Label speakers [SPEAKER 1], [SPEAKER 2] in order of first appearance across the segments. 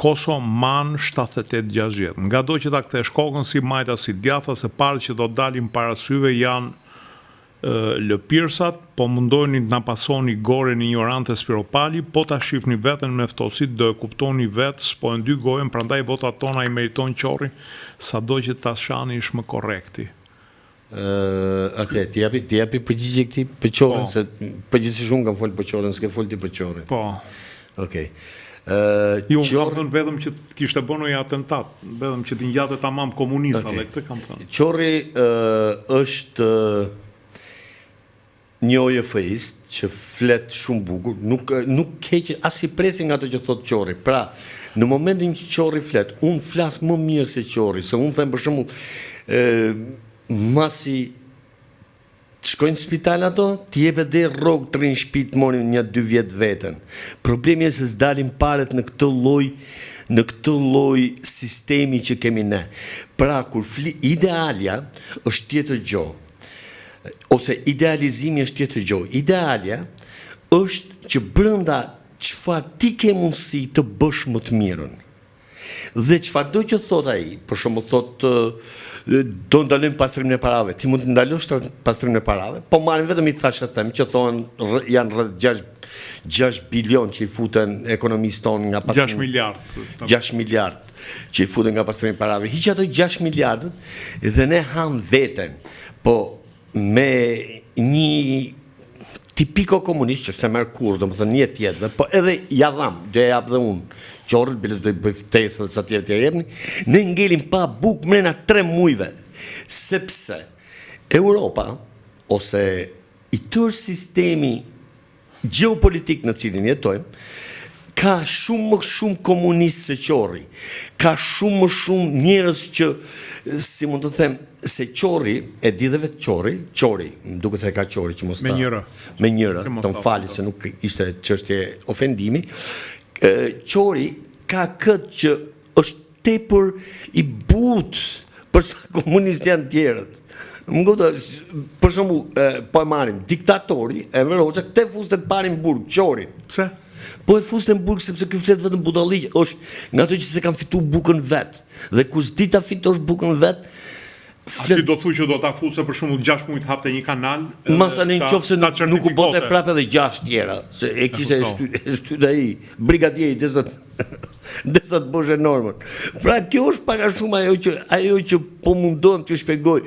[SPEAKER 1] Koso Man 7860. Nga do që ta kthesh kokën si majta si djatha, se parë që do dalin para syve janë lëpirsat, po mundojni të na pasoni goren ignorante Spiropali, po ta shifni veten me ftosit, do e kuptoni vetë, s'po e ndy gojen, prandaj votat tona i meriton Qorri, sado që ta shani ish më korrekti.
[SPEAKER 2] Ti japi përgjigje këtij për Qorrin, se përgjithsisht unë kam folë për Qorrin, s'ke folë ti për Qorrin.
[SPEAKER 1] Po.
[SPEAKER 2] Okej.
[SPEAKER 1] Jo, unë kam thënë vetëm që kishte bënë një atentat, vetëm që t'i ngjatë tamam komunistave, këtë kam thënë.
[SPEAKER 2] Qorri është një OJF-ist që flet shumë bukur, nuk keqe as i presin nga ato që thot Qorri. Pra, në momentin që Qorri flet, unë flas më mirë se Qorri, se unë them për shembull, masi të shkojnë në spital ato, t'i jepet dhe rrogë të rinë shtëpi të morin 1-2 vjet veten. Problemi është se s'dalin paret në këtë lloj sistemi që kemi ne. Pra, kur idealja është tjetër gjë, ose idealizimi është tjetër gjë. Idealja është që brenda çfarë ti ke mundësi të bësh më të mirën. Dhe çfarë do që thot ai, për shembull thot do ndalojmë pastrimin e parave. Ti mund të ndalosh pastrimin e parave, po marrin vetëm i thashë them që thonë janë rreth 6 bilion që i futen ekonomisë tonë nga pastrimi.
[SPEAKER 1] 6 miliard.
[SPEAKER 2] 6 miliard që i futen nga pastrimi i parave. Hiq ato 6 miliardët dhe ne ham veten. Po me një tipiko komunist që se merr kur, domethënë një tjetër, po edhe ja dham, do e jap dhe unë. Qorrit biles do i bëj ftesë dhe sa tjerë t'ja jepni, ne ngelim pa buk mrena 3 mujve, sepse Europa, ose i tërë sistemi geopolitik në cilin jetojmë, ka shumë më shumë komunist se Qorri, ka shumë më shumë njerëz që, si mund të them, se Qorri, e di dhe vetë Qorri, më duke se ka Qorri që mos ta... Me njëra, të më fali se nuk ishte çështje ofendimi, Qorri ka këtë që është tepër i butë përsa komunist janë tjerët. Më kupton, për shembull, po e marrim diktatori, Enver Hoxha, këtë fuste të parin burg, Qorrin.
[SPEAKER 1] Pse?
[SPEAKER 2] Po e fuste në burg sepse ky flet vetëm budalliq, është nga ato që se kanë fituar bukën vet. Dhe kur s'di ta fitosh bukën vet,
[SPEAKER 1] ti do thuaj që do ta futse për shembull 6 muaj të hapte një kanal.
[SPEAKER 2] Masa në qofse nuk u bote prapë edhe 6 tjera, se e kishte shtyt ai, brigadieri desat të bësh enormën. Pra kjo është pak a shumë ajo që po mundohem t'ju shpjegoj.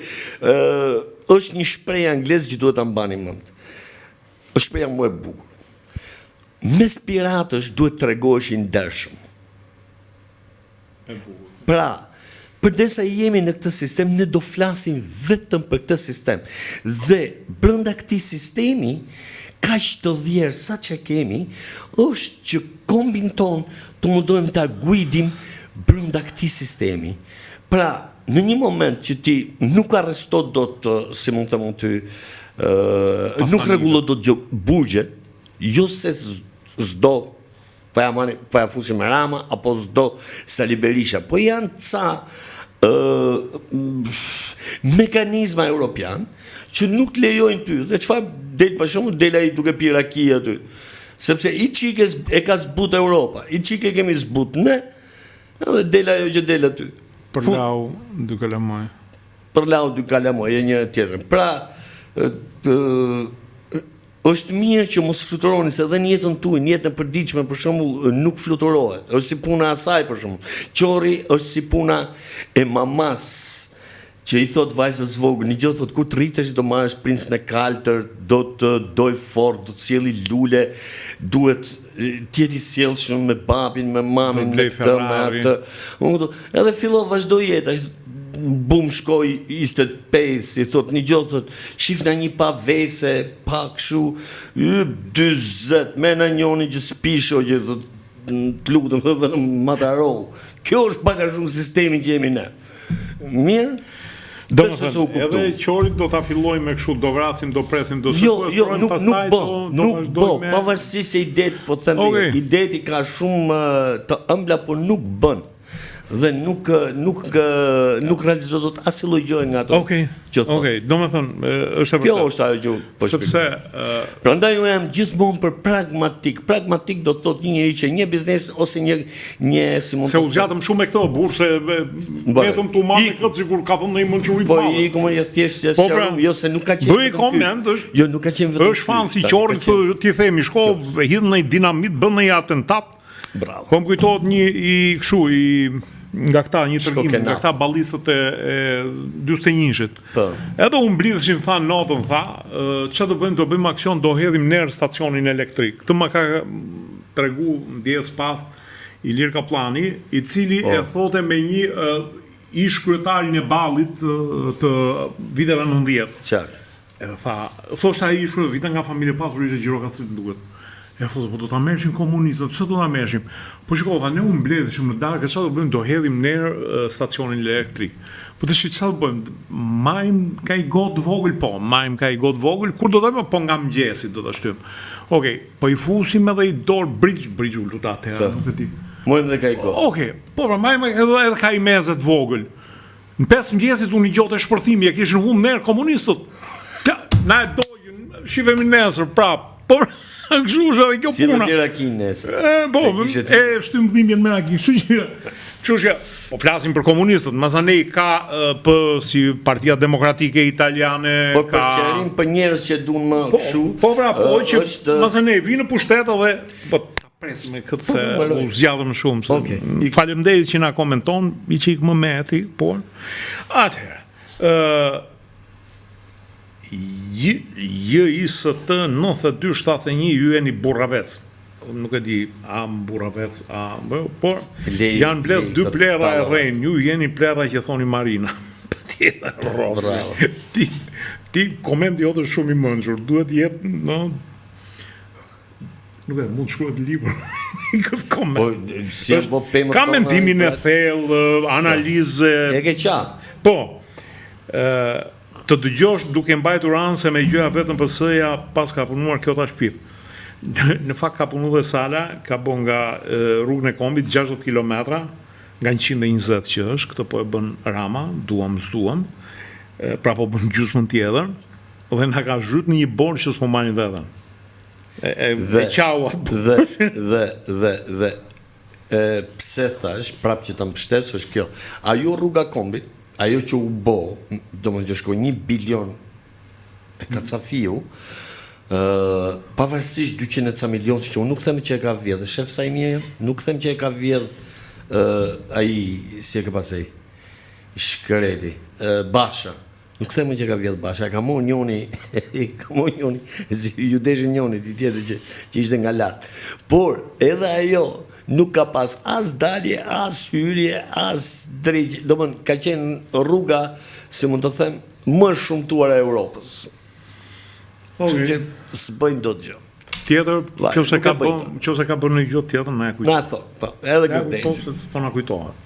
[SPEAKER 2] Është një shprehje angleze që duhet ta mbani mend. Është shprehja më e bukur. Mes piratësh duhet tregohesh i ndershëm. Pra, përdesa jemi në këtë sistem, ne do flasim vetëm për këtë sistem. Dhe brenda këtij sistemi, kaq të vjerë sa që kemi, është që kombin ton të mundohem ta guidim brenda këtij sistemi. Pra, në një moment që ti nuk arresto dot, si mund të mund ty, nuk rregullo dot buxhet, jo se s'do po ja fusim me Rama, apo s'do Sali Berisha, po janë ca mekanizma europian që nuk lejojnë ty. Dhe çfarë del për shembull, del ai duke pirë raki aty. Sepse i çike e ka zbut Europa, i çike kemi zbut ne, edhe del ajo që del aty.
[SPEAKER 1] Për lau duke lamoj.
[SPEAKER 2] Për lau duke lamoj, e një tjetër. Pra, është mirë që mos fluturoni, se edhe në jetën tuaj, në jetën e përditshme për shembull nuk fluturohet. Është si puna e asaj për shembull. Qorri është si puna e mamas që i thot vajzës vogël, një gjë thot kur të rritesh do marrësh princën e kaltër, do të doj fort, do të sjelli lule, duhet të jeti sjellshëm me babin, me mamin, me këtë, me atë. Edhe fillon vazhdo jeta. Bum shkoj 25, i thot një gjë, thot shifna një pavese, pa kështu 40, me në njoni që s'pisho që të lutëm vetëm mataro. Kjo është pak a shumë sistemi që jemi ne. Mirë?
[SPEAKER 1] Do më thënë, edhe Qorit do ta filloj me kështu, do vrasim, do presim, do
[SPEAKER 2] Jo, nuk bë, pavarësisht se idet, po thënë, ideti ka shumë të ëmbla, por nuk bën. dhe nuk realizohet dot asnjë lloj gjë nga ato.
[SPEAKER 1] Okej. Okej, domethënë është e
[SPEAKER 2] Kjo
[SPEAKER 1] vërtetë.
[SPEAKER 2] është ajo që po shpjegoj.
[SPEAKER 1] Sepse
[SPEAKER 2] Prandaj unë jam gjithmonë për pragmatik. Pragmatik do të thotë një njeri që një biznes ose një si mund
[SPEAKER 1] se u zgjatëm shumë me këto burse vetëm tu marrë këtë sikur ka thënë një mençuri të
[SPEAKER 2] po
[SPEAKER 1] madhe.
[SPEAKER 2] iku më thjesht
[SPEAKER 1] Po, pra,
[SPEAKER 2] jo se nuk ka qenë.
[SPEAKER 1] bëj koment, është.
[SPEAKER 2] Jo, nuk ka qenë vetëm.
[SPEAKER 1] Është fan si qorri këtë ti themi, shko hidh në dinamit, bën një atentat.
[SPEAKER 2] Bravo.
[SPEAKER 1] Po më kujtohet një i kështu i nga këta një tërgim, nga
[SPEAKER 2] Kenaf.
[SPEAKER 1] këta ballisët e 41-shit.
[SPEAKER 2] Po.
[SPEAKER 1] Edhe u mblidheshin tha natën tha, çfarë do bëjmë? Do bëjmë aksion, do hedhim ner stacionin elektrik. Këtë më ka tregu ndjes pas Ilir Kaplani, i cili e thote me një ish kryetarin e ballit të viteve 90.
[SPEAKER 2] Qartë.
[SPEAKER 1] Edhe tha, thoshte ai ish vite nga familje pasur ishte Gjirokastrit më duket. E thotë, po do ta merrshim komunistët, pse do ta merrshim? Po shikoj, tha, ne u mbledheshim në darkë, çfarë do bëjmë? Do hedhim ner stacionin elektrik. Po tash çfarë do bëjmë? Majm ka i got vogël, po, majm ka i got vogël, kur do të bëjmë? Po nga mëngjesit do ta shtym. Okej, po i fusim edhe i dorë bridge u lutat atëherë, nuk e di.
[SPEAKER 2] Mojmë dhe ka i got.
[SPEAKER 1] Okej, po pra majm edhe ka i mezet vogël. Në 5 mëngjesit unë i gjote shpërthimi, e kishin humbur ner komunistët. Na e dojën, shifemi nesër prap. Po kështu është edhe kjo
[SPEAKER 2] Si do
[SPEAKER 1] puna.
[SPEAKER 2] të rakin nesër.
[SPEAKER 1] Po, e shtym dhimbjen me rakin. Kështu që po flasim për komunistët, masanej ka si Partia Demokratike Italiane,
[SPEAKER 2] Por për
[SPEAKER 1] ka
[SPEAKER 2] sqarim për njerëz që duan më kështu.
[SPEAKER 1] po pra, po që
[SPEAKER 2] është
[SPEAKER 1] masanej vinë në pushtet edhe po ta presim me këtë se u zgjatëm shumë.
[SPEAKER 2] Okej.
[SPEAKER 1] Faleminderit që na komenton, i çik më meti, por atëherë JIST 9271 ju jeni burravec. Nuk e di, a burravec, por janë mbledh dy plera e rejnë, ju jeni plera që thoni Marina. Patjetër,
[SPEAKER 2] Bravo.
[SPEAKER 1] Ti komenti jote shumë i mençur, duhet jetë, nuk e mund të shkruhet libër. Këtë koment.
[SPEAKER 2] Po, si po pemë.
[SPEAKER 1] Ka mendimin e thellë, analizë.
[SPEAKER 2] E ke qa.
[SPEAKER 1] Po, të dëgjosh duke mbajtur anë se me gjëja vetëm PS-ja pas ka punuar kjo ta shpip. Në fakt ka punu dhe Sala, ka bo nga rrugën e kombit 60 km, nga 120 që është, këtë po e bën Rama, duam s'duam, pra po bën gjysmën tjetër, dhe na ka zhyt në një borë që s'po marrin vetën. Dhe qau atë.
[SPEAKER 2] Dhe pse thash, prap që ta mbështes është kjo. Ajo rruga kombit, ajo që u bo, do më gjëshko 1 bilion e kacafiu, pavarësisht 200 e ca milion që unë nuk them që e ka vjedhë, shef sa i mirë, nuk them që e ka vjedhë ai, si e ka pasaj, shkreti, Basha. Nuk them që e ka vjedhë Basha, ka mor njoni, ju deshën njoni, ti tjetër që ishte nga latë. Por, edhe ajo, nuk ka pas as dalje, as hyrje, as drejgje. Do më ka qenë rruga, si mund të them, më shumtuar e Europës. Që që s'bëjnë do të gjë.
[SPEAKER 1] Tjetër, nëse ka bën një gjë tjetër, na e kujtohet.
[SPEAKER 2] Na thon, po, edhe këtë.
[SPEAKER 1] Po na kujtohet.